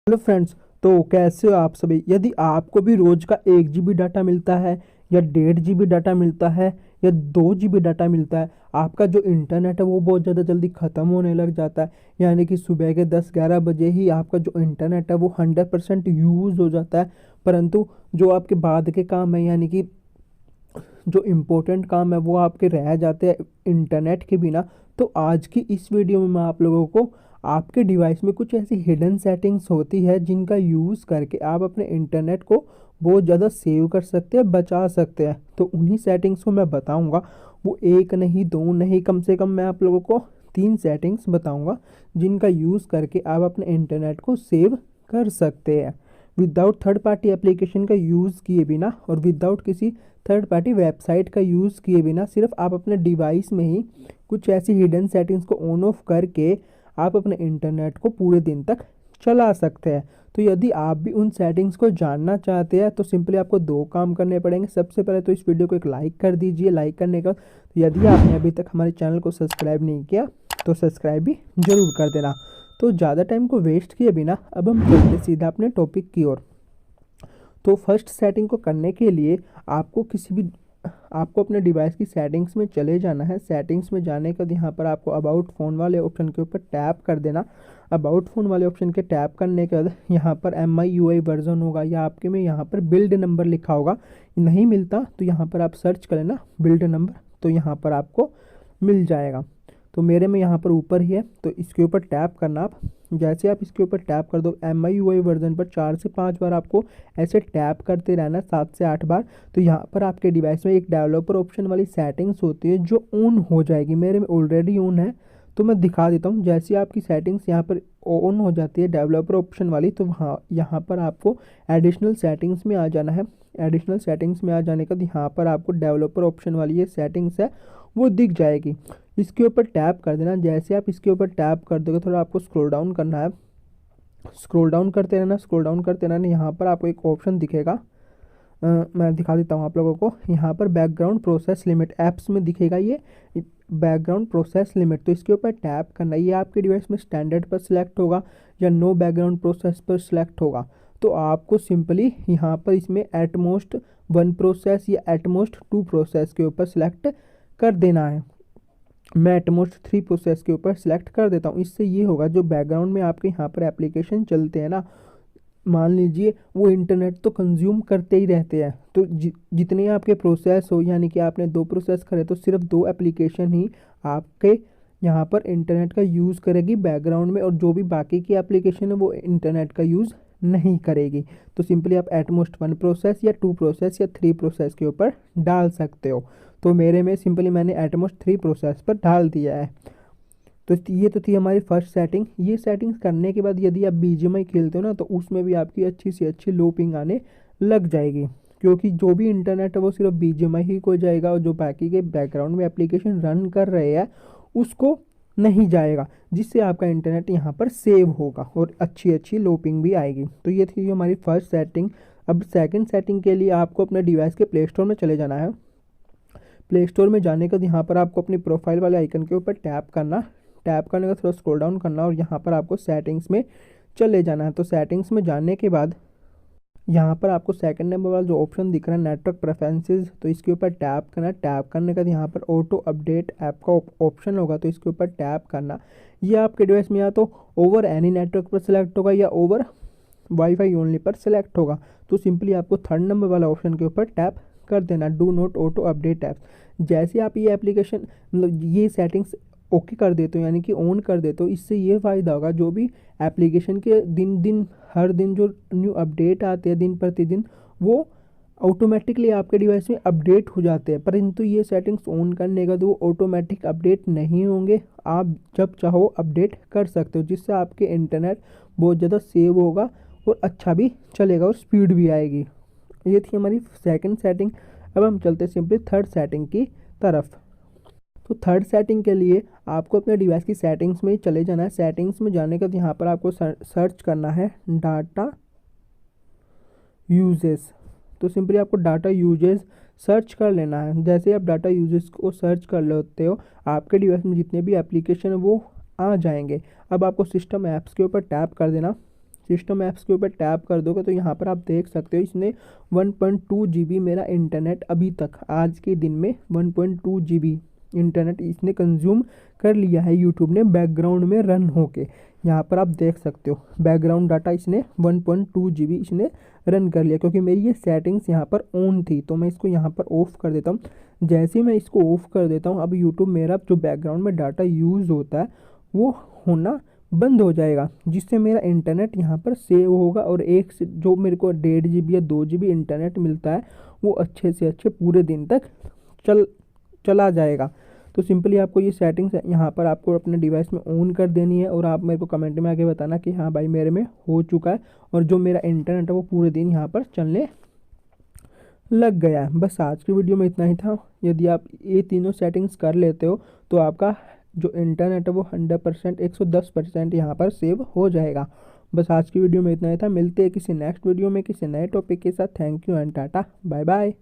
Hello friends. तो कैसे हो आप सभी। यदि आपको भी रोज का 1 GB डाटा मिलता है या 1.5 GB डाटा मिलता है या 2 GB डाटा मिलता है, आपका जो इंटरनेट है वो बहुत ज़्यादा जल्दी ख़त्म होने लग जाता है। यानी कि सुबह के 10-11 बजे ही आपका जो इंटरनेट है वो 100% यूज़ हो जाता है। परंतु जो आपके बाद के काम है, यानी कि जो इम्पोर्टेंट काम है वो आपके रह जाते हैं इंटरनेट के बिना। तो आज की इस वीडियो में मैं आप लोगों को आपके डिवाइस में कुछ ऐसी हिडन सेटिंग्स होती है जिनका यूज़ करके आप अपने इंटरनेट को बहुत ज़्यादा सेव कर सकते हैं, बचा सकते हैं। तो उन्हीं सेटिंग्स को मैं बताऊंगा। वो एक नहीं, दो नहीं, कम से कम मैं आप लोगों को 3 सेटिंग्स बताऊंगा जिनका यूज़ करके आप अपने इंटरनेट को सेव कर सकते हैं विदाउट थर्ड पार्टी एप्लीकेशन का यूज़ किए बिना और विदाउट किसी थर्ड पार्टी वेबसाइट का यूज़ किए बिना। सिर्फ आप अपने डिवाइस में ही कुछ ऐसी हिडन सेटिंग्स को ऑन ऑफ करके आप अपने इंटरनेट को पूरे दिन तक चला सकते हैं। तो यदि आप भी उन सेटिंग्स को जानना चाहते हैं तो सिंपली आपको 2 काम करने पड़ेंगे। सबसे पहले तो इस वीडियो को एक लाइक कर दीजिए। लाइक करने का तो यदि आपने अभी तक हमारे चैनल को सब्सक्राइब नहीं किया तो सब्सक्राइब भी ज़रूर कर देना। तो ज़्यादा टाइम को वेस्ट किए बिना अब हम चलते सीधा अपने टॉपिक की ओर। तो फर्स्ट सेटिंग को करने के लिए आपको अपने डिवाइस की सेटिंग्स में चले जाना है। सेटिंग्स में जाने के बाद यहाँ पर आपको अबाउट फ़ोन वाले ऑप्शन के ऊपर टैप कर देना। अबाउट फ़ोन वाले ऑप्शन के टैप करने के बाद यहाँ पर MIUI वर्जन होगा या आपके में यहाँ पर बिल्ड नंबर लिखा होगा। नहीं मिलता तो यहाँ पर आप सर्च करें ना बिल्ड नंबर, तो यहाँ पर आपको मिल जाएगा। तो मेरे में यहाँ पर ऊपर ही है, तो इसके ऊपर टैप करना आप। जैसे आप इसके ऊपर टैप कर दो MIUI वर्जन पर 4 से 5 बार आपको ऐसे टैप करते रहना, 7 से 8 बार। तो यहाँ पर आपके डिवाइस में एक डेवलपर ऑप्शन वाली सेटिंग्स होती है जो ऑन हो जाएगी। मेरे में ऑलरेडी ऑन है तो मैं दिखा देता हूँ। जैसे आपकी सेटिंग्स यहाँ पर ऑन हो जाती है डेवलपर ऑप्शन वाली, तो वहाँ यहाँ पर आपको एडिशनल सेटिंग्स में आ जाना है। एडिशनल सेटिंग्स में आ जाने के बाद यहाँ पर आपको डेवलपर ऑप्शन वाली ये सेटिंग्स है वो दिख जाएगी। इसके ऊपर टैप कर देना। जैसे आप इसके ऊपर टैप कर दोगे थोड़ा आपको स्क्रॉल डाउन करना है। स्क्रॉल डाउन करते रहना, स्क्रॉल डाउन करते रहना। यहाँ पर आपको एक ऑप्शन दिखेगा, मैं दिखा देता हूँ आप लोगों को। यहाँ पर बैकग्राउंड प्रोसेस लिमिट ऐप्स में दिखेगा ये बैकग्राउंड प्रोसेस लिमिट। तो इसके ऊपर टैप करना। ये आपके डिवाइस में स्टैंडर्ड पर सिलेक्ट होगा या नो बैकग्राउंड प्रोसेस पर सिलेक्ट होगा। तो आपको सिंपली यहाँ पर इसमें एटमोस्ट 1 प्रोसेस या एटमोस्ट 2 प्रोसेस के ऊपर सिलेक्ट कर देना है। मैं एटमोस्ट 3 प्रोसेस के ऊपर सिलेक्ट कर देता हूँ। इससे ये होगा जो बैकग्राउंड में आपके यहाँ पर एप्लीकेशन चलते हैं ना, मान लीजिए वो इंटरनेट तो कंज्यूम करते ही रहते हैं। तो जितने आपके प्रोसेस हो, यानी कि आपने 2 प्रोसेस करे तो सिर्फ 2 एप्लीकेशन ही आपके यहाँ पर इंटरनेट का यूज़ करेगी बैकग्राउंड में, और जो भी बाकी की एप्लीकेशन है वो इंटरनेट का यूज़ नहीं करेगी। तो सिंपली आप एटमोस्ट 1 प्रोसेस या 2 प्रोसेस या 3 प्रोसेस के ऊपर डाल सकते हो। तो मेरे में सिंपली मैंने एटमोस्ट 3 प्रोसेस पर डाल दिया है। तो ये तो थी हमारी फर्स्ट सेटिंग। ये सेटिंग्स करने के बाद यदि आप BGMI खेलते हो ना तो उसमें भी आपकी अच्छी से अच्छी लो पिंग आने लग जाएगी, क्योंकि जो भी इंटरनेट है वो सिर्फ BGMI ही को जाएगा और जो बाकी के बैकग्राउंड में एप्लीकेशन रन कर रहे हैं उसको नहीं जाएगा, जिससे आपका इंटरनेट यहाँ पर सेव होगा और अच्छी अच्छी लो पिंग भी आएगी। तो ये थी हमारी फर्स्ट सेटिंग। अब सेकेंड सेटिंग के लिए आपको अपने डिवाइस के प्ले स्टोर में चले जाना है। प्ले स्टोर में जाने के बाद यहाँ पर आपको अपनी प्रोफाइल वाले आइकन के ऊपर टैप करना। टैप करने का थोड़ा स्क्रॉल डाउन करना और यहाँ पर आपको सेटिंग्स में चले जाना है। तो सेटिंग्स में जाने के बाद यहाँ पर आपको सेकंड नंबर वाला जो ऑप्शन दिख रहा है नेटवर्क प्रेफरेंसेस, तो इसके ऊपर टैप करना। टैप करने के बाद यहाँ पर ऑटो अपडेट ऐप का ऑप्शन होगा, तो इसके ऊपर टैप करना। ये आपके डिवाइस में या तो ओवर एनी नेटवर्क पर सिलेक्ट होगा या ओवर वाईफाई ओनली पर सिलेक्ट होगा। तो सिंपली आपको थर्ड नंबर वाला ऑप्शन के ऊपर टैप कर देना, do not auto update apps. जैसे आप ये एप्लीकेशन मतलब ये सेटिंग्स ओके कर देते हो, यानी कि ऑन कर देते हो, इससे ये फ़ायदा होगा जो भी एप्लीकेशन के हर दिन जो न्यू अपडेट आते हैं दिन प्रतिदिन, वो ऑटोमेटिकली आपके डिवाइस में अपडेट हो जाते हैं। परंतु ये सेटिंग्स ऑन करने का तो वो ऑटोमेटिक अपडेट नहीं होंगे, आप जब चाहो अपडेट कर सकते हो, जिससे आपके इंटरनेट बहुत ज़्यादा सेव होगा और अच्छा भी चलेगा और स्पीड भी आएगी। ये थी हमारी सेकंड सेटिंग। अब हम चलते सिंपली थर्ड सेटिंग की तरफ। तो थर्ड सेटिंग के लिए आपको अपने डिवाइस की सेटिंग्स में ही चले जाना है। सेटिंग्स में जाने के बाद यहाँ पर आपको सर्च करना है डाटा यूजेस। तो सिंपली आपको डाटा यूजेस सर्च कर लेना है। जैसे आप डाटा यूजेस को सर्च कर लेते हो आपके डिवाइस में जितने भी एप्लीकेशन है वो आ जाएंगे। अब आपको सिस्टम ऐप्स के ऊपर टैप कर देना। सिस्टम ऐप्स के ऊपर टैप कर दोगे तो यहाँ पर आप देख सकते हो इसने 1.2 GB मेरा इंटरनेट अभी तक आज के दिन में 1.2 GB इंटरनेट इसने कंज्यूम कर लिया है यूट्यूब ने बैकग्राउंड में रन होके। यहाँ पर आप देख सकते हो बैकग्राउंड डाटा इसने 1.2 GB इसने रन कर लिया, क्योंकि मेरी ये सेटिंग्स यहाँ पर ऑन थी। तो मैं इसको यहाँ पर ऑफ़ कर देता हूँ। जैसे ही मैं इसको ऑफ़ कर देता हूँ अब यूट्यूब मेरा जो बैकग्राउंड में डाटा यूज़ होता है वो होना बंद हो जाएगा, जिससे मेरा इंटरनेट यहाँ पर सेव होगा और एक से जो मेरे को 1.5 GB या 2 GB इंटरनेट मिलता है वो अच्छे से अच्छे पूरे दिन तक चला जाएगा। तो सिंपली आपको ये सेटिंग्स यहाँ पर आपको अपने डिवाइस में ऑन कर देनी है और आप मेरे को कमेंट में आके बताना कि हाँ भाई मेरे में हो चुका है और जो मेरा इंटरनेट है वो पूरे दिन यहाँ पर चलने लग गया है। बस आज की वीडियो में इतना ही था। यदि आप ये तीनों सेटिंग्स कर लेते हो तो आपका जो इंटरनेट है वो 100% 110% यहाँ पर सेव हो जाएगा। बस आज की वीडियो में इतना ही था। मिलते हैं किसी नेक्स्ट वीडियो में किसी नए टॉपिक के साथ। Thank you and tata bye bye.